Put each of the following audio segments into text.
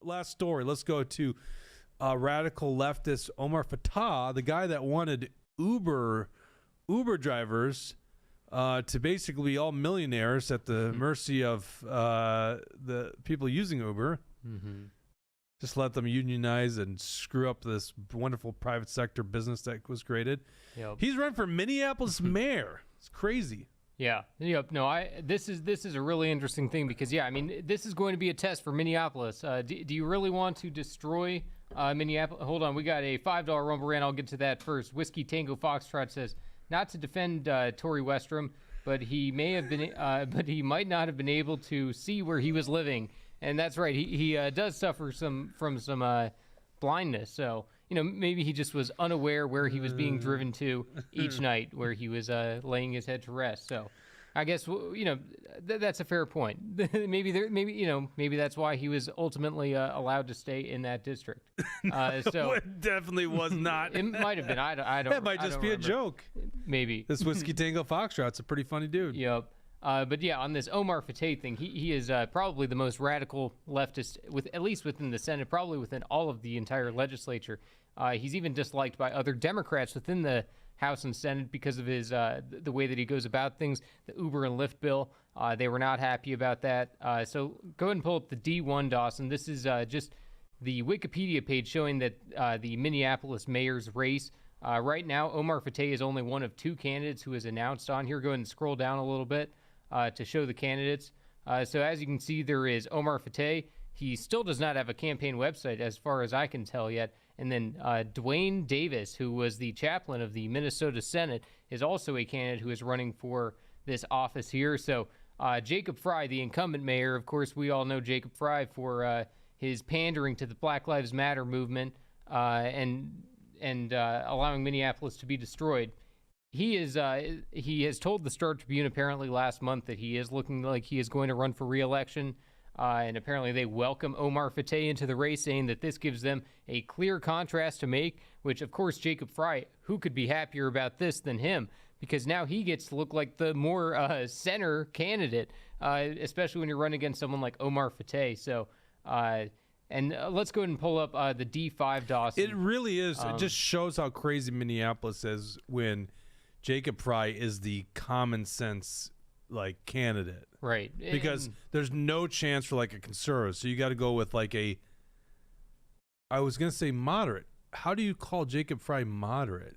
last story. Let's go to radical leftist Omar Fateh, the guy that wanted Uber drivers to basically be all millionaires at the mercy of the people using Uber. Mm-hmm. Just let them unionize and screw up this wonderful private sector business that was created. Yep. He's run for Minneapolis mayor. It's crazy. Yeah. Yep. No, this is a really interesting thing because, I mean, this is going to be a test for Minneapolis. Do you really want to destroy Minneapolis? Hold on. We got a $5 Rumble Rant. I'll get to that first. Whiskey Tango Foxtrot says, not to defend Tory Westrom, but he might not have been able to see where he was living. And that's right. He does suffer from some blindness. So, maybe he just was unaware where he was being driven to each night where he was laying his head to rest. So I guess, that's a fair point. maybe that's why he was ultimately allowed to stay in that district. So it definitely was not. It might have been. I don't. That might just be a joke. Maybe. This Whiskey Tango Foxtrot's a pretty funny dude. Yep. But on this Omar Fateh thing, he is probably the most radical leftist, at least within the Senate, probably within all of the entire legislature. He's even disliked by other Democrats within the House and Senate because of his the way that he goes about things. The Uber and Lyft bill, they were not happy about that. So go ahead and pull up the D1, Dawson. This is just the Wikipedia page showing that the Minneapolis mayor's race. Right now, Omar Fateh is only one of two candidates who is announced on here. Go ahead and scroll down a little bit. To show the candidates. So as you can see, there is Omar Fateh. He still does not have a campaign website as far as I can tell yet. And then Dwayne Davis, who was the chaplain of the Minnesota Senate, is also a candidate who is running for this office here. So Jacob Frey, the incumbent mayor, of course, we all know Jacob Frey for his pandering to the Black Lives Matter movement and allowing Minneapolis to be destroyed. He has told the Star Tribune apparently last month that he is looking like he is going to run for re-election, and apparently they welcome Omar Fateh into the race, saying that this gives them a clear contrast to make, which, of course, Jacob Frey, who could be happier about this than him, because now he gets to look like the more center candidate, especially when you're running against someone like Omar Fateh. So, and let's go ahead and pull up the D5, Dawson. It really is. It just shows how crazy Minneapolis is when Jacob Frey is the common sense candidate, right? Because there's no chance for a conservative, so you got to go with I was gonna say moderate. How do you call Jacob Frey moderate?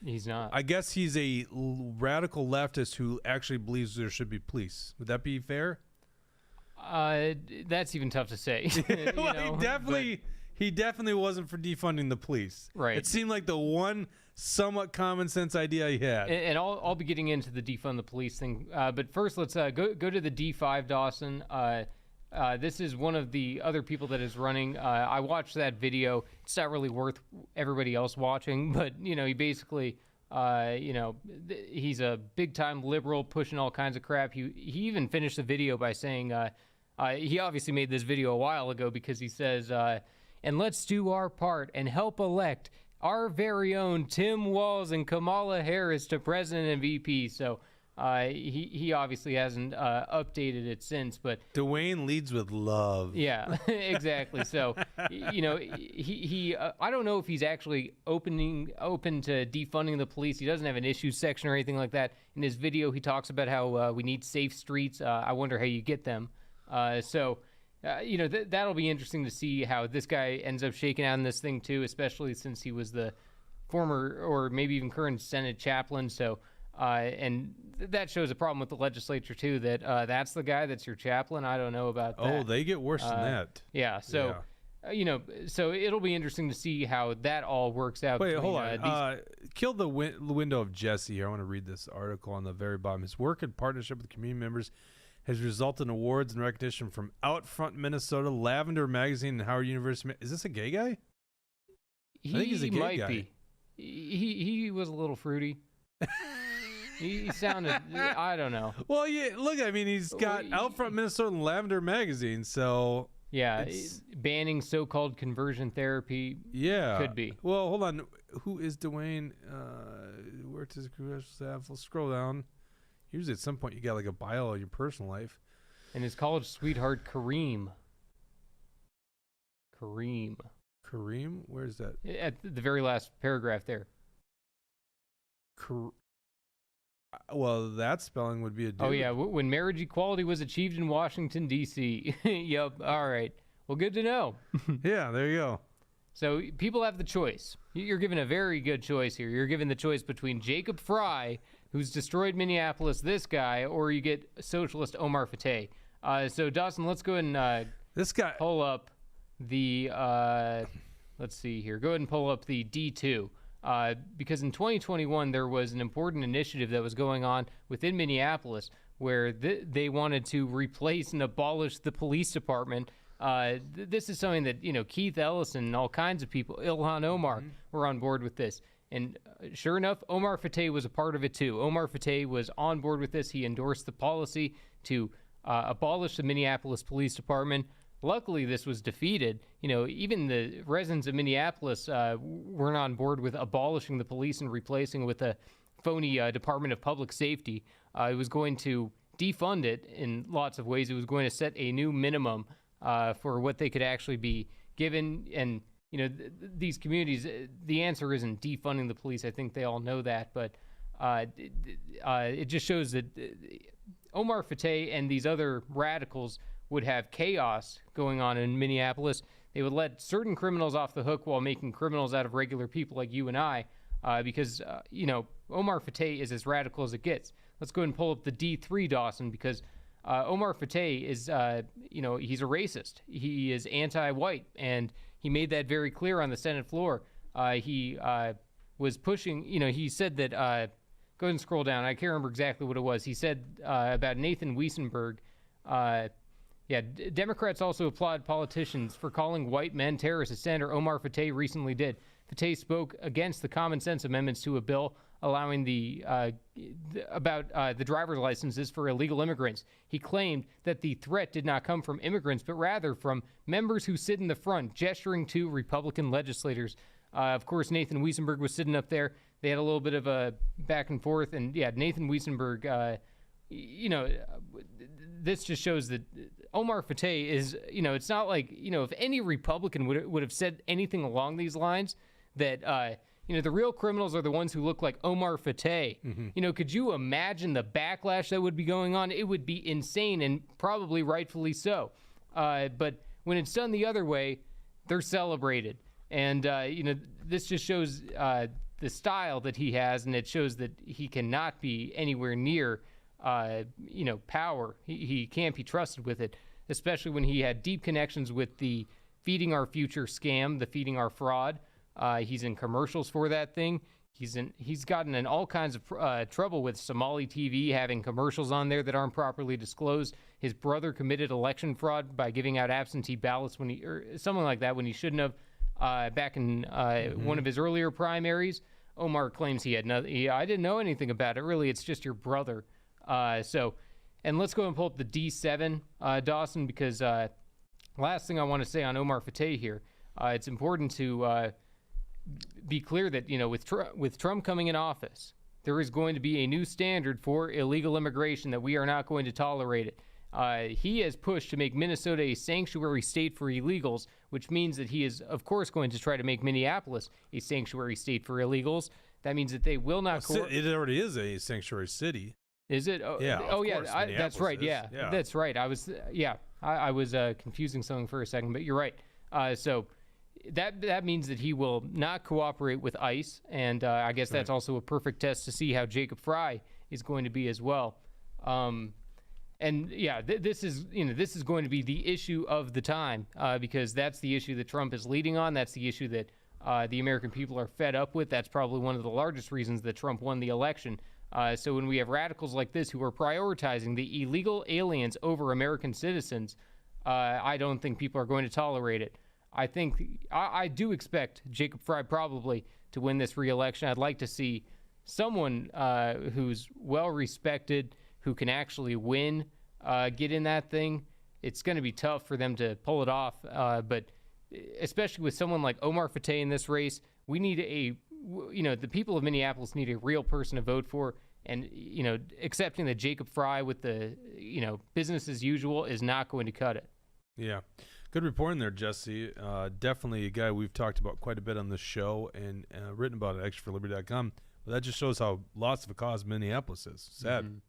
He's not. I guess he's a radical leftist who actually believes there should be police. Would that be fair? That's even tough to say. Well, he definitely wasn't for defunding the police. Right. It seemed like the one somewhat common sense idea he had. And I'll be getting into the defund the police thing. But first, let's go to the D5, Dawson. This is one of the other people that is running. I watched that video. It's not really worth everybody else watching, but he basically, he's a big time liberal pushing all kinds of crap. He even finished the video by saying, he obviously made this video a while ago because he says, and let's do our part and help elect our very own Tim Walz and Kamala Harris to president and VP. So he obviously hasn't updated it since, but Dwayne leads with love. Yeah, exactly. So he I don't know if he's actually open to defunding the police. He doesn't have an issues section or anything like that. In his video, he talks about how we need safe streets. I wonder how you get them. That'll be interesting to see how this guy ends up shaking out in this thing too, especially since he was the former or maybe even current Senate chaplain. So, and that shows a problem with the legislature too, that that's the guy that's your chaplain. I don't know about that. Oh, they get worse than that. Yeah. So, so it'll be interesting to see how that all works out. Wait, hold on. Kill the window of Jesse here. I want to read this article on the very bottom. His work in partnership with community members has resulted in awards and recognition from Outfront Minnesota, Lavender Magazine, and Howard University. Is this a gay guy? I think he's a gay guy. Be. He was a little fruity. he sounded, I don't know. Well, yeah, look, I mean, he's got Outfront Minnesota and Lavender Magazine, so... Yeah, banning so-called conversion therapy could be. Well, hold on. Who is Dwayne? Where does the congressional staff? Let's scroll down. Usually at some point you got a bio of your personal life. And his college sweetheart, Kareem. Kareem. Kareem? Where's that? At the very last paragraph there. Well, that spelling would be a dude. Oh, yeah. When marriage equality was achieved in Washington, D.C. Yep. All right. Well, good to know. Yeah, there you go. So people have the choice. You're given a very good choice here. You're given the choice between Jacob Fry, who's destroyed Minneapolis, this guy, or you get socialist Omar Fateh. So, Dawson, let's go ahead and this guy pull up the, let's see here. Go ahead and pull up the D2. Because in 2021, there was an important initiative that was going on within Minneapolis where they wanted to replace and abolish the police department. This is something that, Keith Ellison and all kinds of people, Ilhan Omar, were on board with this. And sure enough, Omar Fateh was a part of it too. Omar Fateh was on board with this. He endorsed the policy to abolish the Minneapolis Police Department. Luckily, this was defeated. Even the residents of Minneapolis weren't on board with abolishing the police and replacing it with a phony Department of Public Safety. It was going to defund it in lots of ways. It was going to set a new minimum for what they could actually be given. And, these communities, the answer isn't defunding the police. I think they all know that. But it just shows that Omar Fateh and these other radicals would have chaos going on in Minneapolis. They would let certain criminals off the hook while making criminals out of regular people like you and I, because, Omar Fateh is as radical as it gets. Let's go ahead and pull up the D3, Dawson, because Omar Fateh is, he's a racist. He is anti-white, and he made that very clear on the Senate floor. He was pushing, he said that, go ahead and scroll down. I can't remember exactly what it was. He said about Nathan Weissenberg, Democrats also applaud politicians for calling white men terrorists, as Senator Omar Fateh recently did. Fateh spoke against the common sense amendments to a bill allowing about the driver's licenses for illegal immigrants. He claimed that the threat did not come from immigrants, but rather from members who sit in the front, gesturing to Republican legislators. Of course, Nathan Weissenberg was sitting up there. They had a little bit of a back and forth, and Nathan Weissenberg, this just shows that Omar Fateh is, it's not like, if any Republican would have said anything along these lines, that, the real criminals are the ones who look like Omar Fateh. Mm-hmm. Could you imagine the backlash that would be going on? It would be insane, and probably rightfully so. But when it's done the other way, they're celebrated. And, this just shows the style that he has, and it shows that he cannot be anywhere near power. He can't be trusted with it, especially when he had deep connections with the Feeding Our Future scam, the Feeding Our fraud. He's in commercials for that thing. He's gotten in all kinds of trouble with Somali TV, having commercials on there that aren't properly disclosed. His brother committed election fraud by giving out absentee ballots or something like that when he shouldn't have. Back in one of his earlier primaries, Omar claims he had nothing. I didn't know anything about it. Really, it's just your brother. And let's go and pull up the D7, Dawson, because last thing I want to say on Omar Fateh here, it's important to be clear that, with Trump coming in office, there is going to be a new standard for illegal immigration, that we are not going to tolerate it. He has pushed to make Minnesota a sanctuary state for illegals, which means that he is, of course, going to try to make Minneapolis a sanctuary state for illegals. That means that they will not... It already is a sanctuary city. Is it? Yeah. Oh, yeah. That's right. Yeah, that's right. I was confusing something for a second, but you're right. So that means that he will not cooperate with ICE, and I guess that's also a perfect test to see how Jacob Fry is going to be as well. This is going to be the issue of the time, because that's the issue that Trump is leading on. That's the issue that the American people are fed up with. That's probably one of the largest reasons that Trump won the election. So when we have radicals like this who are prioritizing the illegal aliens over American citizens, I don't think people are going to tolerate it. I do expect Jacob Fry probably to win this re-election. I'd like to see someone who's well-respected, who can actually win, get in that thing. It's going to be tough for them to pull it off, but especially with someone like Omar Fateh in this race, we need the people of Minneapolis need a real person to vote for, and, accepting that Jacob Fry with the, business as usual is not going to cut it. Yeah. Good reporting there, Jesse. Definitely a guy we've talked about quite a bit on this show and written about at extraforliberty.com. But that just shows how lost of a cause Minneapolis is. Sad.